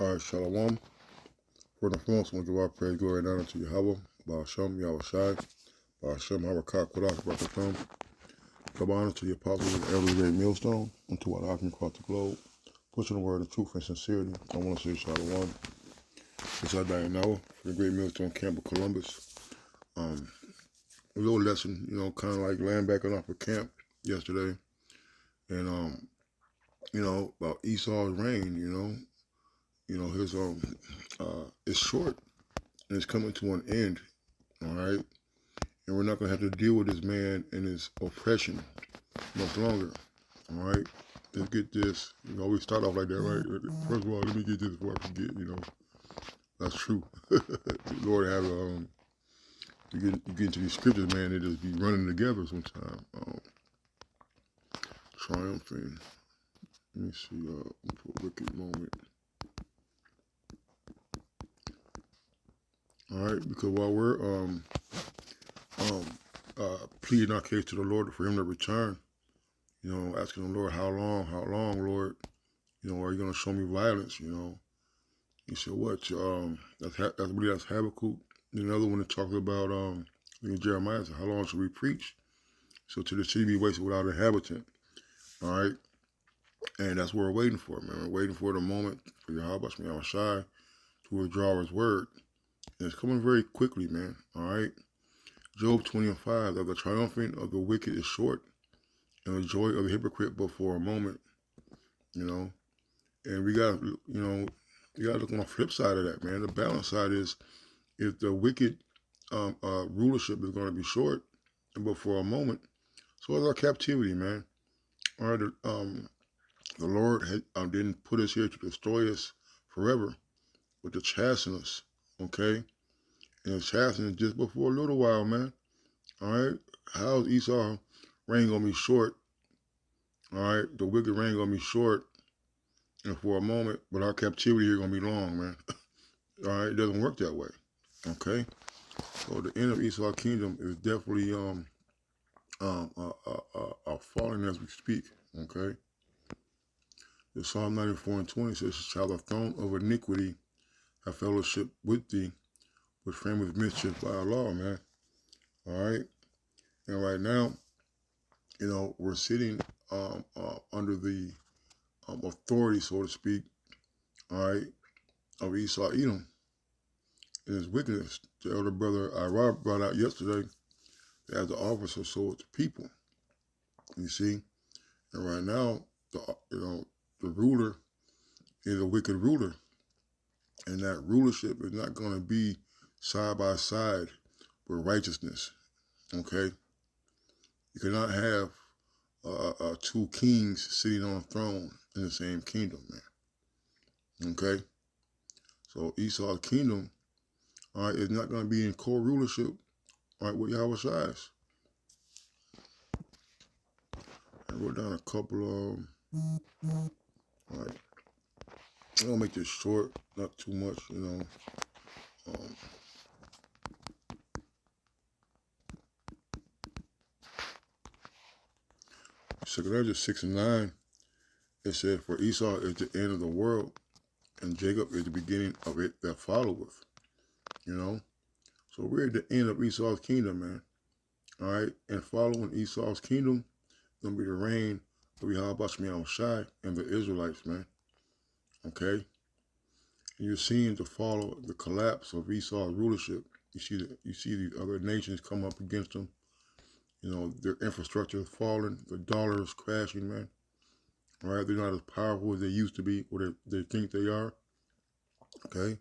All right, Shalom. For the foremost, I want to give our praise, glory, and honor to Yahweh, Ba'ashem, Yahweh Shai, Ba'ashem, Harakah, Kodash, Barakathon. Give honor to the apostles of the every great millstone, and to our offering across the globe, pushing the word of truth and sincerity. I want to say Shalom. It's our day now for the great millstone camp of Columbus. A little lesson, kind of like laying back on off of camp yesterday, and about Esau's reign. His it's short and it's coming to an end. All right, and we're not gonna have to deal with this man and his oppression much longer. All right, let's get this. We start off like that, right? First of all, let me get this before I forget. That's true. Lord have you get into these scriptures, man. They just be running together sometimes. Triumphing. Let me see. For a wicked moment. All right, because while we're pleading our case to the Lord for Him to return, asking the Lord, how long, Lord, are you going to show me violence? He said, what? That's Habakkuk. Another one that talks about Jeremiah said, how long should we preach? So till the city be wasted without inhabitant. All right, and that's what we're waiting for, man. We're waiting for the moment for Yahweh Shai to withdraw His word. And it's coming very quickly, man. All right. Job 20:5, that the triumphing of the wicked is short, and the joy of the hypocrite but for a moment. And we got, you got to look on the flip side of that, man. The balance side is, if the wicked rulership is going to be short, but for a moment, so is our captivity, man. All right. The Lord didn't put us here to destroy us forever, but to chasten us. Okay. And chastening just before a little while, man. All right. How's Esau reign gonna be short? All right. The wicked reign gonna be short, and for a moment, but our captivity here gonna be long, man. All right. It doesn't work that way. Okay. So the end of Esau's kingdom is definitely falling as we speak. Okay. The Psalm 94:20 says, "Shall the throne of iniquity have fellowship with thee, which frameth mischief by our law," man. All right. And right now, we're sitting under the authority, so to speak, all right, of Esau Edom and his wickedness. The elder brother Irab brought out yesterday, as the officer, so it's the people. You see, and right now, the ruler is a wicked ruler, and that rulership is not going to be side by side with righteousness. Okay, you cannot have two kings sitting on a throne in the same kingdom, man. Okay, so Esau's kingdom, all right, is not going to be in co-rulership, all right, with Yahweh Shai's. I wrote down a couple of, all right, I'm going to make this short, not too much, Second 6:9, it said, "For Esau is the end of the world, and Jacob is the beginning of it that followeth." So we're at the end of Esau's kingdom, man. All right, and following Esau's kingdom, gonna be the reign of Yahweh Shai and the Israelites, man. Okay, and you're seeing the collapse of Esau's rulership. You see these other nations come up against them. Their infrastructure is falling. The dollar is crashing, man. All right, they're not as powerful as they used to be, or they think they are. Okay,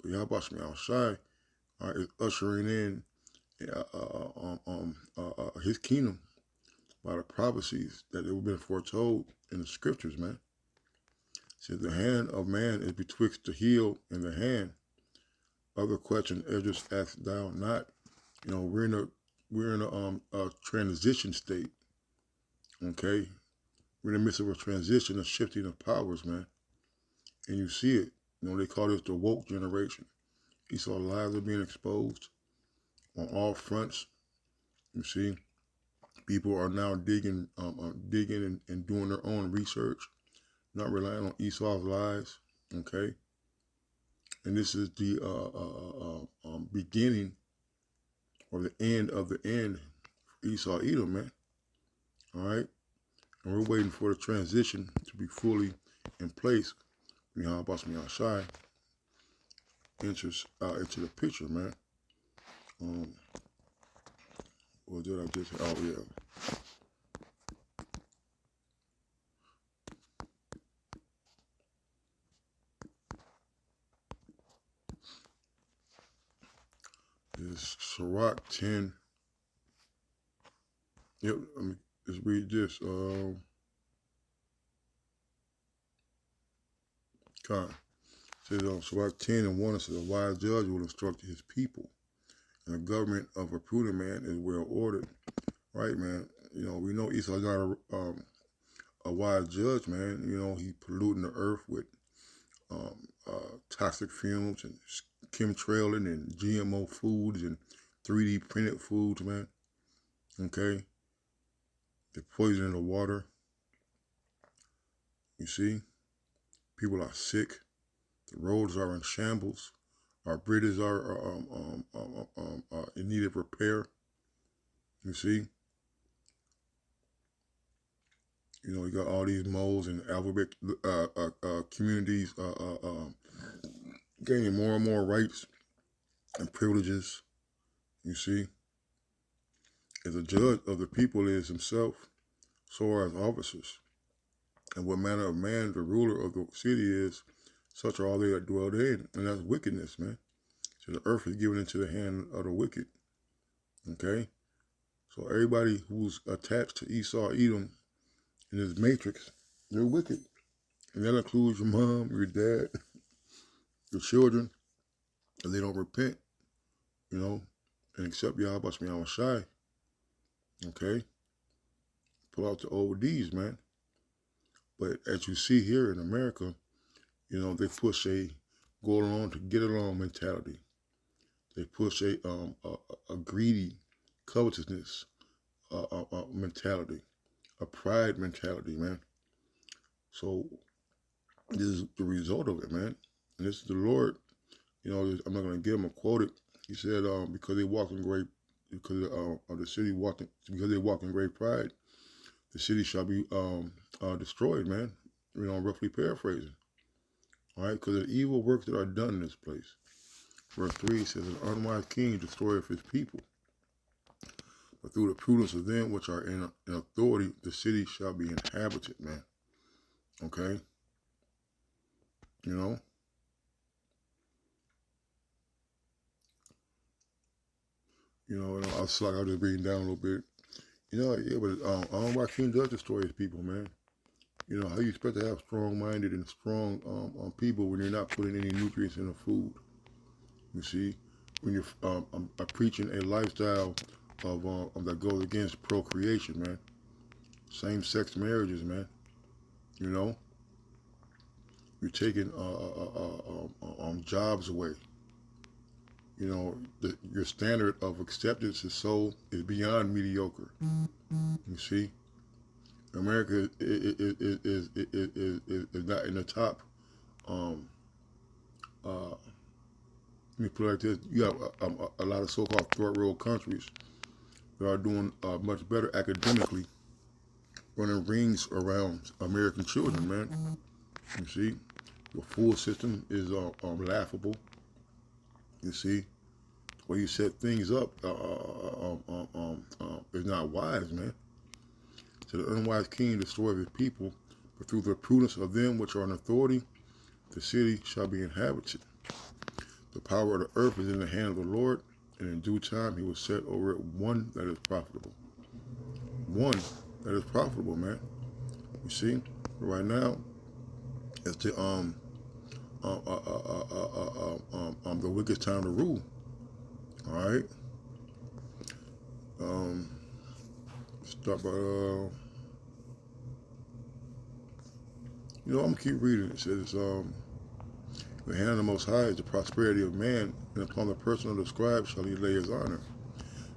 but Yahweh Shai, all right, is ushering in his kingdom by the prophecies that have been foretold in the scriptures, man. It says the hand of man is betwixt the heel and the hand. Other question, Esdras asked thou not. We're in a transition state. Okay, we're in the midst of a transition, a shifting of powers, man. And you see it. They call this the woke generation. Esau lies are being exposed on all fronts. You see, people are now digging and doing their own research, not relying on Esau's lies. Okay, And this is the beginning or the end of the end for Esau Edom, man. All right? And we're waiting for the transition to be fully in place. Yahweh Shai enters into the picture, man. What did I just? Oh yeah. It's Sirach 10. Yep. Let's read this. It says Sirach 10:1. It says, a wise judge will instruct his people, and the government of a prudent man is well ordered. Right, man. You know, we know Esau's not a wise judge, man. You know, he polluting the earth with toxic fumes and chemtrailing and GMO foods and 3D printed foods, man. Okay? They're poisoning the water. You see? People are sick. The roads are in shambles. Our bridges are in need of repair. You see? You know, you got all these moles and alphabet communities gaining more and more rights and privileges. You see? As a judge of the people is himself, so are his officers. And what manner of man the ruler of the city is, such are all they that dwell therein. And that's wickedness, man. So the earth is given into the hand of the wicked. Okay? So everybody who's attached to Esau, Edom, in this matrix, they're wicked. And that includes your mom, your dad, your children. And they don't repent, you know, and accept Yahweh Shai. Okay? Pull out the ODs, man. But as you see here in America, you know, they push a go along to get along mentality. They push a greedy covetousness mentality, a pride mentality, man. So this is the result of it, man. And this is the Lord. You know, I'm not going to give him a quote. He said, because they walk in great, because of the city walking, because they walk in great pride, the city shall be destroyed, man. You know, roughly paraphrasing. All right, because of the evil works that are done in this place. Verse 3 says, an unwise king destroyeth his people. But through the prudence of them which are in authority, the city shall be inhabited, man. Okay? You know? You know, I was like, I was just reading down a little bit. You know, yeah, but unwise king does destroy his people, man. You know, how you expect to have strong-minded and strong people when you're not putting any nutrients in the food? You see? When you're preaching a lifestyle of that goes against procreation, man. Same-sex marriages, man. You know, you're taking jobs away. You know, your standard of acceptance is beyond mediocre. You see, America is not in the top. Let me put it like this: you have a lot of so-called third world countries that are doing much better academically, running rings around American children, man. You see, the full system is laughable. You see, the way you set things up is not wise, man. So the unwise king destroyeth his people, but through the prudence of them which are in authority, the city shall be inhabited. The power of the earth is in the hand of the Lord, and in due time he will set over it one that is profitable. One that is profitable, man. You see, right now, it's the wicked time to rule. All right. Start by you know, I'm gonna keep reading. It says, the hand of the Most High is the prosperity of man, and upon the person of the scribe shall he lay his honor.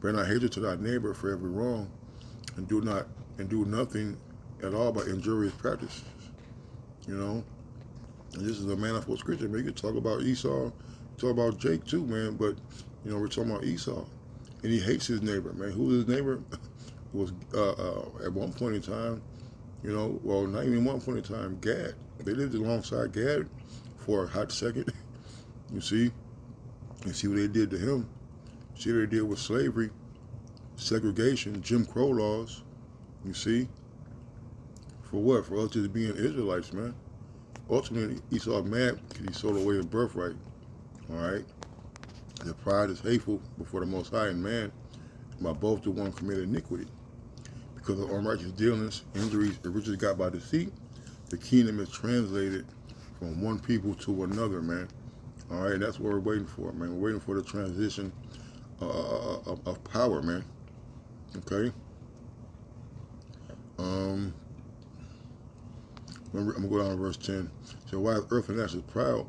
Bear not hatred to thy neighbor for every wrong, and do nothing at all by injurious practices. You know, And this is a manifold scripture, man. You can talk about Esau, talk about Jake too, man. But we're talking about Esau, and he hates his neighbor, man. Who is his neighbor? Was at one point in time, well, not even one point in time, Gad. They lived alongside Gad for a hot second. You see, and see what they did to him. See what they did with slavery, segregation, Jim Crow laws. You see, for what? For us just being Israelites, man. Ultimately, Esau mad because he sold away his birthright. All right. The pride is hateful before the Most High, and man, by both the one committed iniquity. Because of unrighteous dealings, injuries, and riches got by deceit, the kingdom is translated from one people to another, man. All right, that's what we're waiting for, man. We're waiting for the transition of power, man. Okay. I'm gonna go down to verse 10. So why is earth and ashes proud?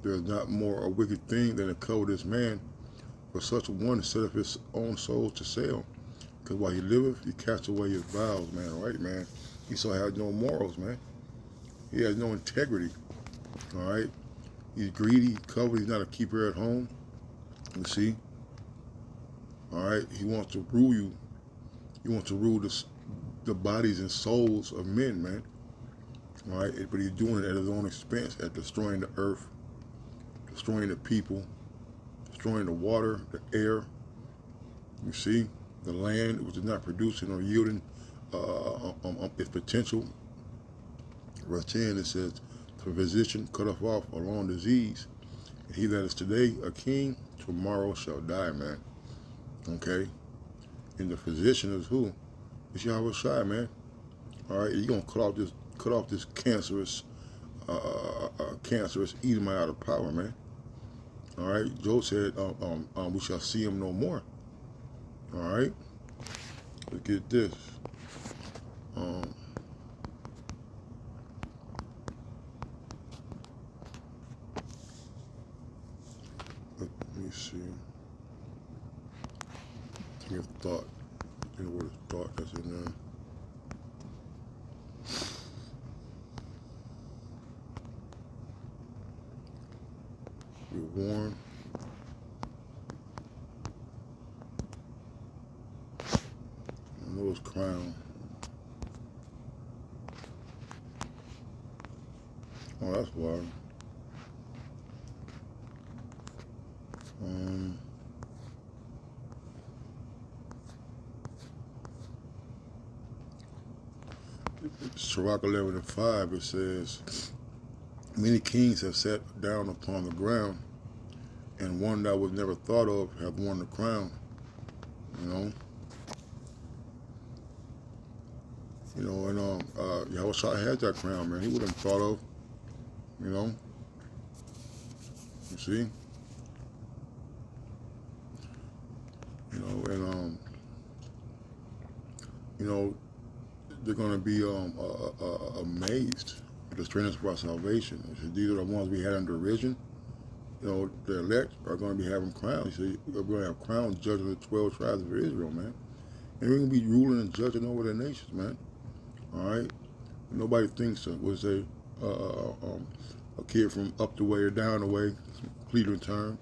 There is not more a wicked thing than a covetous man. For such one setteth his own soul to sale. Because while he liveth, he cast away his vows, man. All right, man. Esau has no morals, man. He has no integrity. All right. He's greedy, covetous. He's not a keeper at home. You see. All right. He wants to rule you. He wants to rule the bodies and souls of men, man. All right. But he's doing it at his own expense, at destroying the earth, destroying the people, destroying the water, the air. You see. The land, which is not producing or yielding its potential. Verse 10, it says, the physician cutteth off a long disease, and he that is today a king, tomorrow shall die, man. Okay? And the physician is who? It's Yahweh Shai, man. All right, you're gonna cut off this cancerous Edomite out of power, man. All right, Job said, we shall see him no more. All right, let's get this. Let me see. Give thought. You know what is thought that's in there. Be warned. Noah's crown. Oh, that's why. Sirach 11:5, it says, many kings have sat down upon the ground, and one that was never thought of hath won the crown. And Yahweh Shai had that crown, man. He wouldn't have thought of, you see? They're going to be amazed at the strength of our salvation. These are the ones we had in derision. The elect are going to be having crowns. We're going to have crowns judging the 12 tribes of Israel, man. And we're going to be ruling and judging over the nations, man. All right? Nobody thinks that was a kid from up the way or down the way, Cleveland term,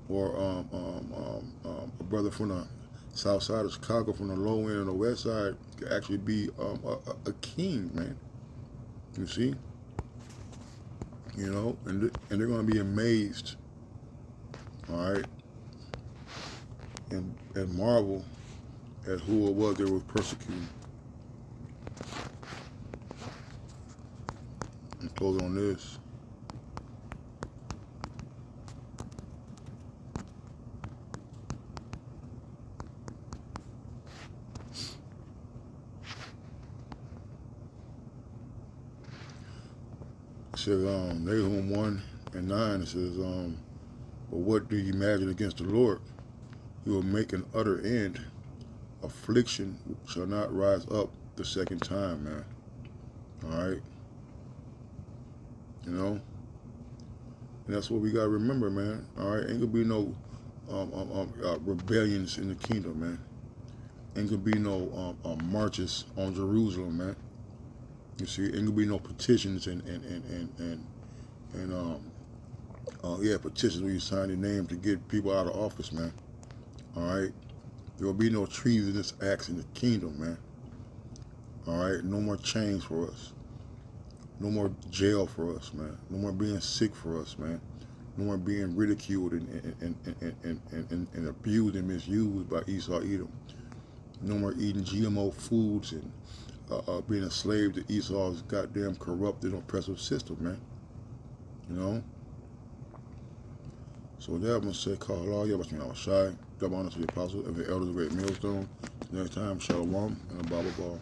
or a brother from the south side of Chicago, from the low end and the west side, could actually be a king, man. You see? And they're going to be amazed, all right, and marvel at who it was they were persecuting. And close on this. It says, Nahum 1:9, it says, but what do you imagine against the Lord? He will make an utter end. Affliction shall not rise up the second time, man. All right? And that's what we got to remember, man. All right? Ain't going to be no rebellions in the kingdom, man. Ain't going to be no marches on Jerusalem, man. You see, ain't gonna be no petitions and petitions where you sign your name to get people out of office, man. All right, there will be no treasonous acts in the kingdom, man. All right, no more chains for us. No more jail for us, man. No more being sick for us, man. No more being ridiculed and abused and misused by Esau Edom. No more eating GMO foods and being a slave to Esau's goddamn corrupted, oppressive system, man. You know? So with that, I'm going to say, call Allah, Yabashim Shai, double honor to the apostle of the elders of Great Millstone. Next time, Shalom and a Bible ball.